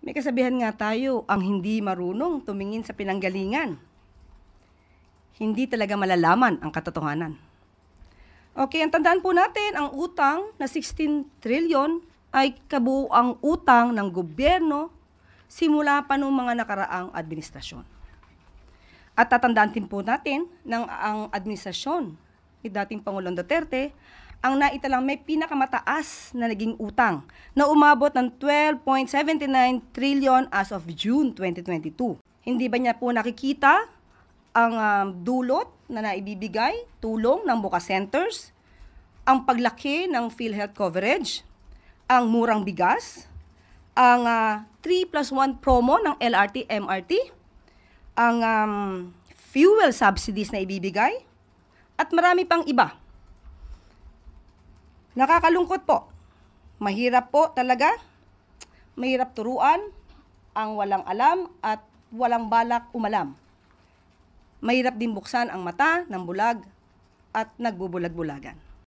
May kasabihan nga tayo, ang hindi marunong tumingin sa pinanggalingan, hindi talaga malalaman ang katotohanan. Okay, ang tandaan po natin, ang utang na 16 trillion ay kabuuang utang ng gobyerno simula pa noong mga nakaraang administrasyon. At tatandaan din po natin ng ang administrasyon ni dating Pangulong Duterte ang naitalang may pinakamataas na naging utang na umabot ng 12.79 trillion as of June 2022. Hindi ba niya po nakikita ang dulot na naibibigay, tulong ng Buka Centers, ang paglaki ng PhilHealth coverage, ang murang bigas, ang 3+1 promo ng LRT, MRT, ang fuel subsidies na ibibigay, at marami pang iba. Nakakalungkot po. Mahirap po talaga. Mahirap turuan ang walang alam at walang balak umalam. Mahirap din buksan ang mata ng bulag at nagbubulag-bulagan.